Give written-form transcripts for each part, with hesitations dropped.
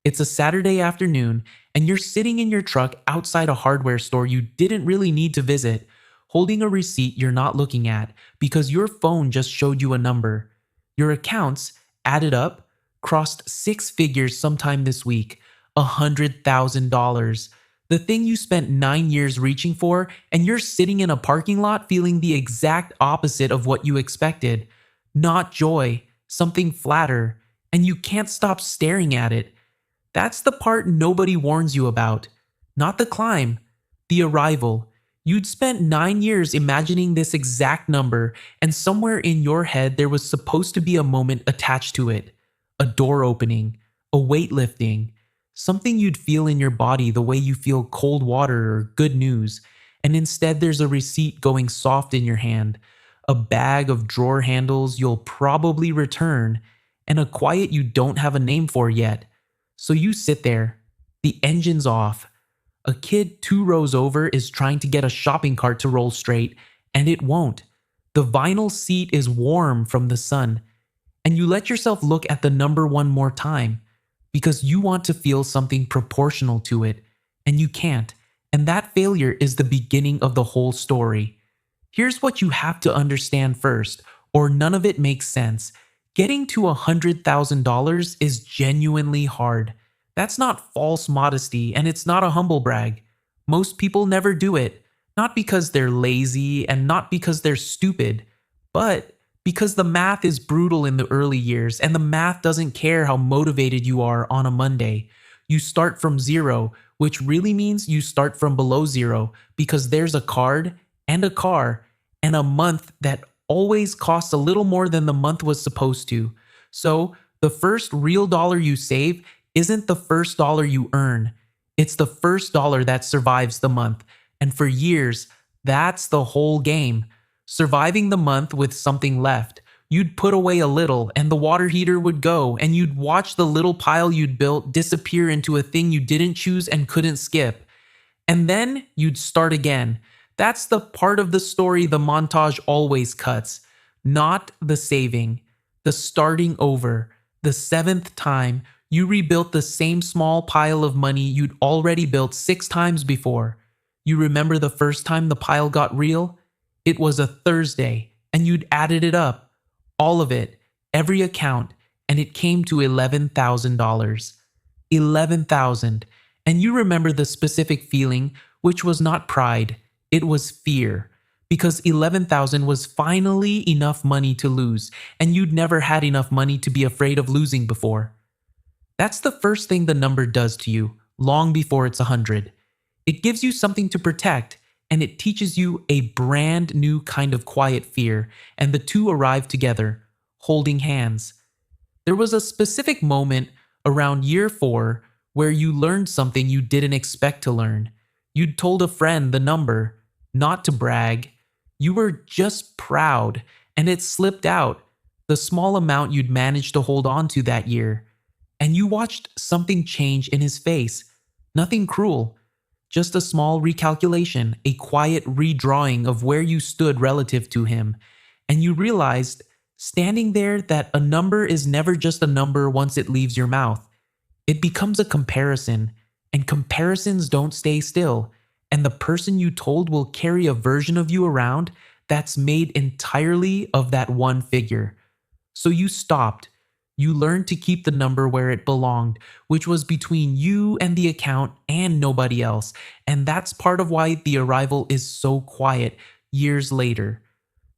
It's a Saturday afternoon, and you're sitting in your truck outside a hardware store you didn't really need to visit, holding a receipt you're not looking at because your phone just showed you a number. Your accounts, added up, crossed six figures sometime this week, $100,000. The thing you spent 9 years reaching for, and you're sitting in a parking lot feeling the exact opposite of what you expected. Not joy, something flatter, and you can't stop staring at it. That's the part nobody warns you about. Not the climb, the arrival. You'd spent 9 years imagining this exact number, and somewhere in your head there was supposed to be a moment attached to it. A door opening, a weight lifting, something you'd feel in your body the way you feel cold water or good news. And instead, there's a receipt going soft in your hand, a bag of drawer handles you'll probably return, and a quiet you don't have a name for yet. So you sit there, the engine's off. A kid 2 rows over is trying to get a shopping cart to roll straight, and it won't. The vinyl seat is warm from the sun, and you let yourself look at the number one more time because you want to feel something proportional to it, and you can't. And that failure is the beginning of the whole story. Here's what you have to understand first, or none of it makes sense. Getting to $100,000 is genuinely hard. That's not false modesty, and it's not a humble brag. Most people never do it, not because they're lazy and not because they're stupid, but because the math is brutal in the early years, and the math doesn't care how motivated you are on a Monday. You start from zero, which really means you start from below zero, because there's a card and a car and a month that always costs a little more than the month was supposed to. So, the first real dollar you save isn't the first dollar you earn. It's the first dollar that survives the month. And for years, that's the whole game. Surviving the month with something left. You'd put away a little, and the water heater would go, and you'd watch the little pile you'd built disappear into a thing you didn't choose and couldn't skip. And then you'd start again. That's the part of the story the montage always cuts. Not the saving, the starting over. The seventh time, you rebuilt the same small pile of money you'd already built 6 times before. You remember the first time the pile got real? It was a Thursday, and you'd added it up. All of it, every account, and it came to $11,000. 11,000. And you remember the specific feeling, which was not pride, it was fear. Because 11,000 was finally enough money to lose, and you'd never had enough money to be afraid of losing before. That's the first thing the number does to you, long before it's 100. It gives you something to protect, and it teaches you a brand new kind of quiet fear, and the two arrive together, holding hands. There was a specific moment around year 4 where you learned something you didn't expect to learn. You'd told a friend the number, not to brag. You were just proud, and it slipped out, the small amount you'd managed to hold on to that year. And you watched something change in his face. Nothing cruel. Just a small recalculation, a quiet redrawing of where you stood relative to him. And you realized, standing there, that a number is never just a number once it leaves your mouth. It becomes a comparison, and comparisons don't stay still. And the person you told will carry a version of you around that's made entirely of that one figure. So you stopped. You learned to keep the number where it belonged, which was between you and the account and nobody else. And that's part of why the arrival is so quiet years later.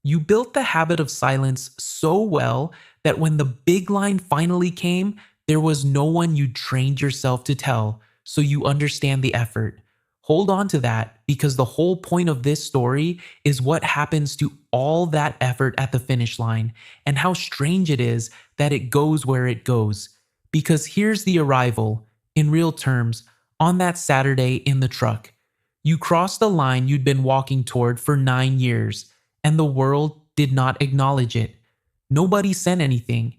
You built the habit of silence so well that when the big line finally came, there was no one you trained yourself to tell, so you understand the effort. Hold on to that, because the whole point of this story is what happens to all that effort at the finish line, and how strange it is that it goes where it goes. Because here's the arrival, in real terms, on that Saturday in the truck. You crossed the line you'd been walking toward for 9 years, and the world did not acknowledge it. Nobody sent anything.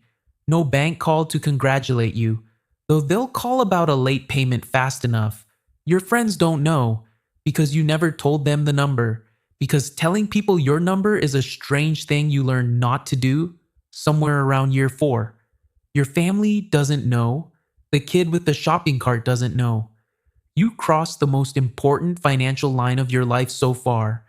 No bank called to congratulate you, though they'll call about a late payment fast enough. Your friends don't know, because you never told them the number, because telling people your number is a strange thing you learn not to do somewhere around year 4. Your family doesn't know. The kid with the shopping cart doesn't know. You crossed the most important financial line of your life so far,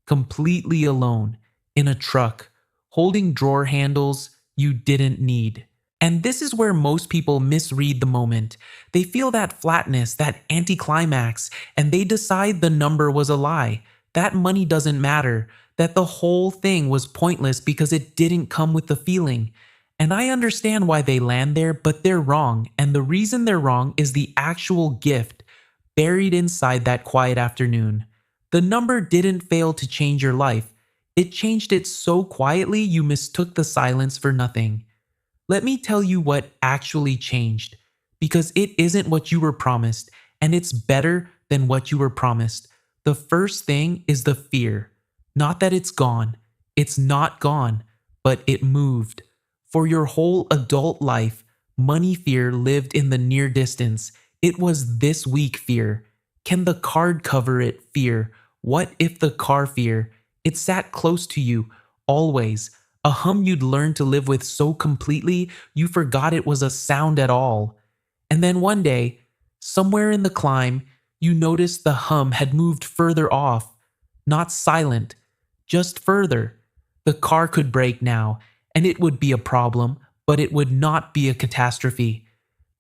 completely alone, in a truck, holding drawer handles you didn't need. And this is where most people misread the moment. They feel that flatness, that anticlimax, and they decide the number was a lie, that money doesn't matter, that the whole thing was pointless because it didn't come with the feeling. And I understand why they land there, but they're wrong. And the reason they're wrong is the actual gift buried inside that quiet afternoon. The number didn't fail to change your life. It changed it so quietly you mistook the silence for nothing. Let me tell you what actually changed, because it isn't what you were promised, and it's better than what you were promised. The first thing is the fear. Not that it's gone. It's not gone, but it moved. For your whole adult life, money fear lived in the near distance. It was this week fear. Can the card cover it fear? What if the car fear? It sat close to you, always. A hum you'd learned to live with so completely you forgot it was a sound at all. And then one day, somewhere in the climb, you noticed the hum had moved further off. Not silent, just further. The car could break now, and it would be a problem, but it would not be a catastrophe.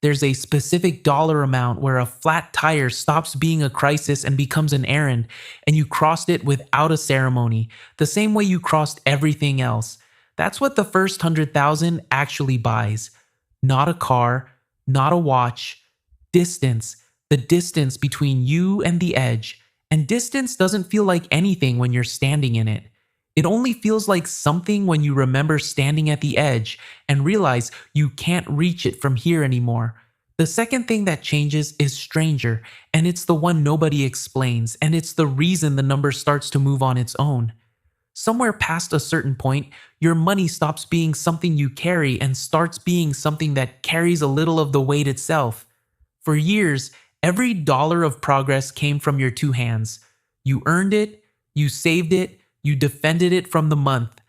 There's a specific dollar amount where a flat tire stops being a crisis and becomes an errand, and you crossed it without a ceremony, the same way you crossed everything else. That's what the first 100,000 actually buys. Not a car, not a watch. Distance. The distance between you and the edge. And distance doesn't feel like anything when you're standing in it. It only feels like something when you remember standing at the edge and realize you can't reach it from here anymore. The second thing that changes is stranger, and it's the one nobody explains, and it's the reason the number starts to move on its own. Somewhere past a certain point, your money stops being something you carry and starts being something that carries a little of the weight itself. For years, every dollar of progress came from your two hands. You earned it, you saved it, you defended it from the month.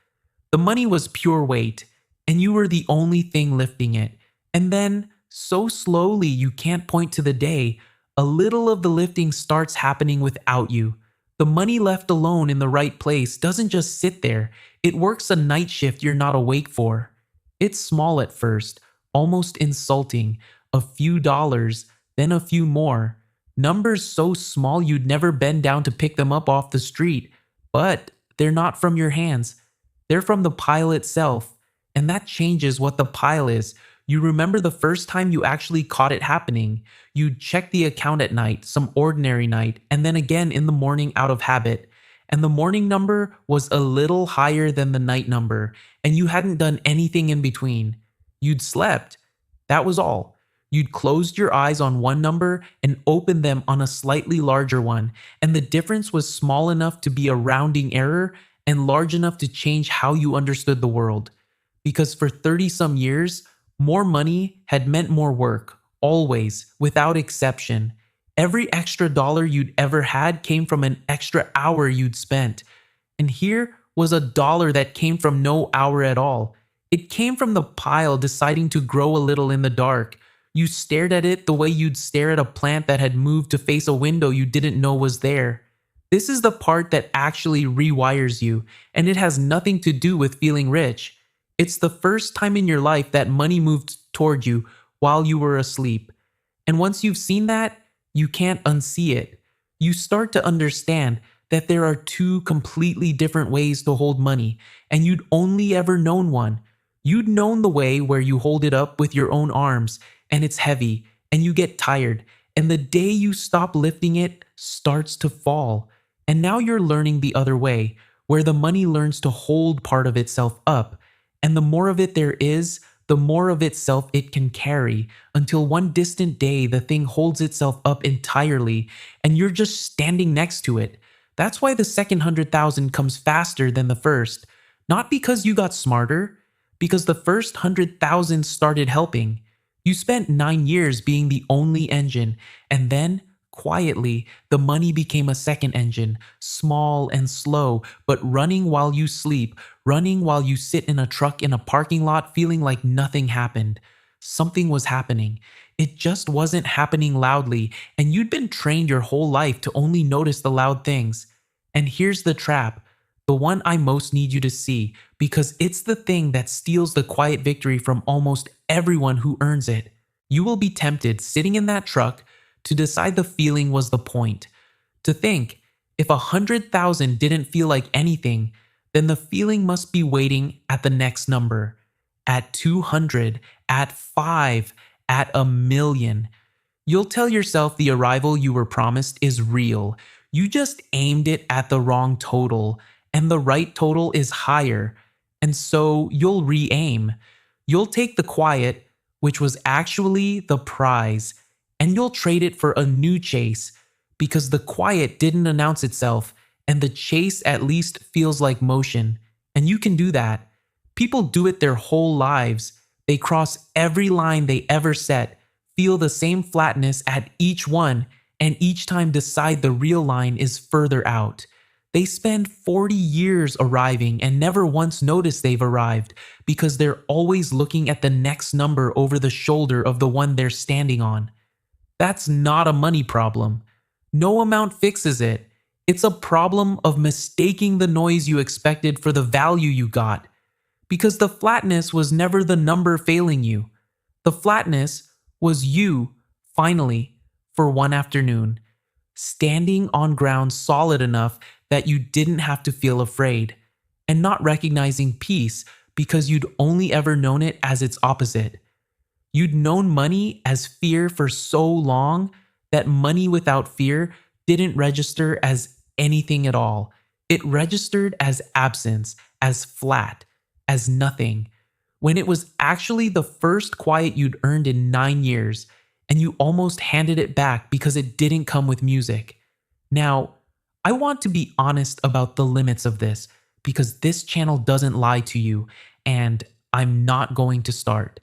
The money was pure weight, and you were the only thing lifting it. And then, so slowly you can't point to the day, a little of the lifting starts happening without you. The money left alone in the right place doesn't just sit there, it works a night shift you're not awake for. It's small at first, almost insulting, a few dollars, then a few more. Numbers so small you'd never bend down to pick them up off the street. But they're not from your hands. They're from the pile itself. And that changes what the pile is. You remember the first time you actually caught it happening. You'd check the account at night, some ordinary night, and then again in the morning out of habit. And the morning number was a little higher than the night number, and you hadn't done anything in between. You'd slept. That was all. You'd closed your eyes on one number and opened them on a slightly larger one, and the difference was small enough to be a rounding error and large enough to change how you understood the world. Because for 30 some years, more money had meant more work, always, without exception. Every extra dollar you'd ever had came from an extra hour you'd spent. And here was a dollar that came from no hour at all. It came from the pile deciding to grow a little in the dark. You stared at it the way you'd stare at a plant that had moved to face a window you didn't know was there. This is the part that actually rewires you, and it has nothing to do with feeling rich. It's the first time in your life that money moved toward you while you were asleep. And once you've seen that, you can't unsee it. You start to understand that there are two completely different ways to hold money, and you'd only ever known one. You'd known the way where you hold it up with your own arms, and it's heavy, and you get tired, and the day you stop lifting it starts to fall. And now you're learning the other way, where the money learns to hold part of itself up, and the more of it there is, the more of itself it can carry, until one distant day the thing holds itself up entirely, and you're just standing next to it. That's why the second 100,000 comes faster than the first. Not because you got smarter, because the first 100,000 started helping. You spent 9 years being the only engine, and then, quietly, the money became a second engine, small and slow, but running while you sleep, running while you sit in a truck in a parking lot feeling like nothing happened. Something was happening. It just wasn't happening loudly, and you'd been trained your whole life to only notice the loud things. And here's the trap, the one I most need you to see, because it's the thing that steals the quiet victory from almost everyone who earns it. You will be tempted, sitting in that truck, to decide the feeling was the point. To think, if 100,000 didn't feel like anything, then the feeling must be waiting at the next number. At 200, at 5, at a million. You'll tell yourself the arrival you were promised is real. You just aimed it at the wrong total, and the right total is higher. And so you'll re aim. You'll take the quiet, which was actually the prize, and you'll trade it for a new chase because the quiet didn't announce itself and the chase at least feels like motion. And you can do that. People do it their whole lives. They cross every line they ever set, feel the same flatness at each one, and each time decide the real line is further out. They spend 40 years arriving and never once notice they've arrived because they're always looking at the next number over the shoulder of the one they're standing on. That's not a money problem. No amount fixes it. It's a problem of mistaking the noise you expected for the value you got. Because the flatness was never the number failing you. The flatness was you, finally, for one afternoon, standing on ground solid enough that you didn't have to feel afraid, and not recognizing peace because you'd only ever known it as its opposite. You'd known money as fear for so long that money without fear didn't register as anything at all. It registered as absence, as flat, as nothing, when it was actually the first quiet you'd earned in 9 years, and you almost handed it back because it didn't come with music. Now, I want to be honest about the limits of this, because this channel doesn't lie to you, and I'm not going to start.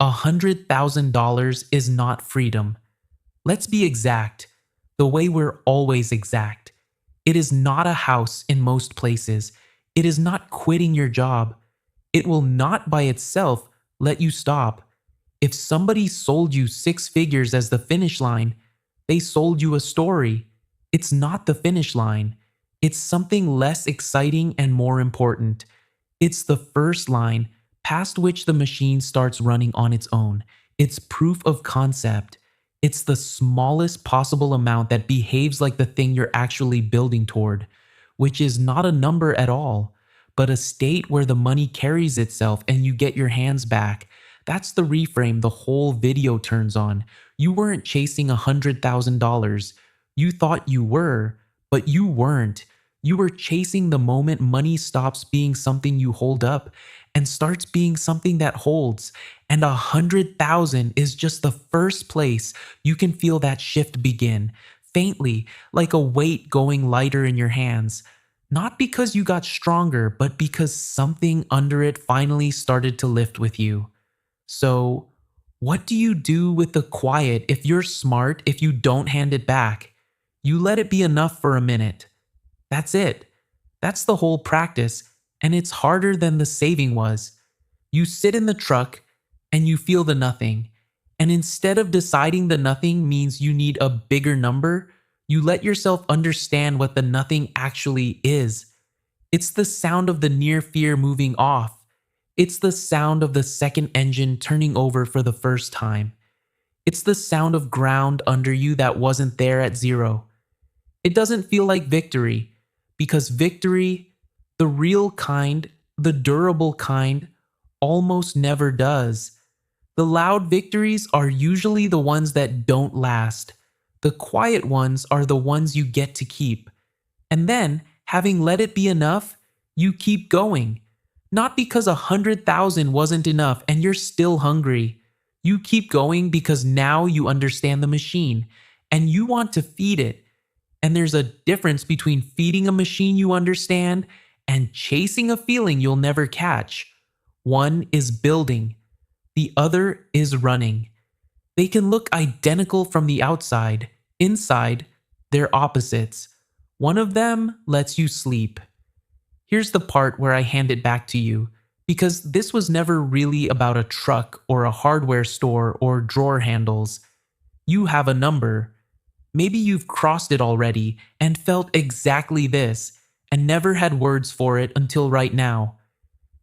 $100,000 is not freedom. Let's be exact, the way we're always exact. It is not a house in most places. It is not quitting your job. It will not by itself let you stop. If somebody sold you 6 figures as the finish line, they sold you a story. It's not the finish line. It's something less exciting and more important. It's the first line, past which the machine starts running on its own. It's proof of concept. It's the smallest possible amount that behaves like the thing you're actually building toward, which is not a number at all, but a state where the money carries itself and you get your hands back. That's the reframe the whole video turns on. You weren't chasing $100,000. You thought you were, but you weren't. You were chasing the moment money stops being something you hold up and starts being something that holds. And 100,000 is just the first place you can feel that shift begin, faintly, like a weight going lighter in your hands. Not because you got stronger, but because something under it finally started to lift with you. So, what do you do with the quiet if you're smart if you don't hand it back? You let it be enough for a minute. That's it. That's the whole practice, and it's harder than the saving was. You sit in the truck and you feel the nothing, and instead of deciding the nothing means you need a bigger number, you let yourself understand what the nothing actually is. It's the sound of the near fear moving off. It's the sound of the second engine turning over for the first time. It's the sound of ground under you that wasn't there at 0. It doesn't feel like victory, because victory, the real kind, the durable kind, almost never does. The loud victories are usually the ones that don't last. The quiet ones are the ones you get to keep. And then, having let it be enough, you keep going. Not because 100,000 wasn't enough and you're still hungry. You keep going because now you understand the machine and you want to feed it. And there's a difference between feeding a machine you understand and chasing a feeling you'll never catch. One is building. The other is running. They can look identical from the outside. Inside, they're opposites. One of them lets you sleep. Here's the part where I hand it back to you, Because this was never really about a truck or a hardware store or drawer handles. You have a number. Maybe you've crossed it already and felt exactly this and never had words for it until right now.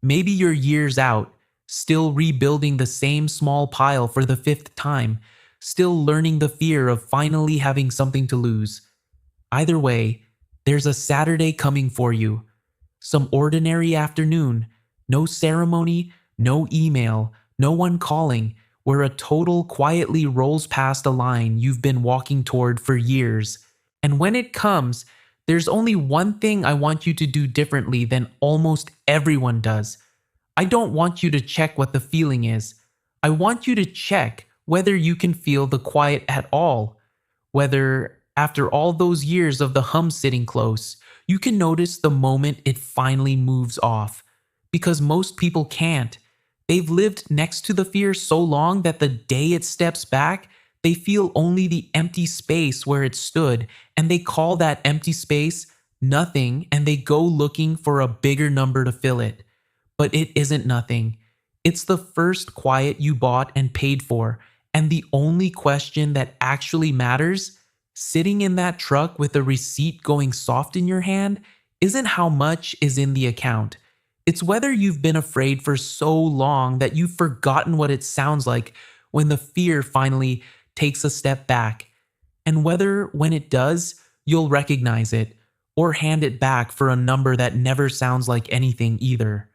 Maybe you're years out, still rebuilding the same small pile for the fifth time, still learning the fear of finally having something to lose. Either way, there's a Saturday coming for you. Some ordinary afternoon, no ceremony, no email, no one calling, where a total quietly rolls past a line you've been walking toward for years. And when it comes, there's only one thing I want you to do differently than almost everyone does. I don't want you to check what the feeling is. I want you to check whether you can feel the quiet at all. Whether, after all those years of the hum sitting close, you can notice the moment it finally moves off. Because most people can't. They've lived next to the fear so long that the day it steps back, they feel only the empty space where it stood, and they call that empty space nothing, and they go looking for a bigger number to fill it. But it isn't nothing. It's the first quiet you bought and paid for, and the only question that actually matters, sitting in that truck with a receipt going soft in your hand, isn't how much is in the account. It's whether you've been afraid for so long that you've forgotten what it sounds like when the fear finally takes a step back, and whether, when it does, you'll recognize it or hand it back for a number that never sounds like anything either.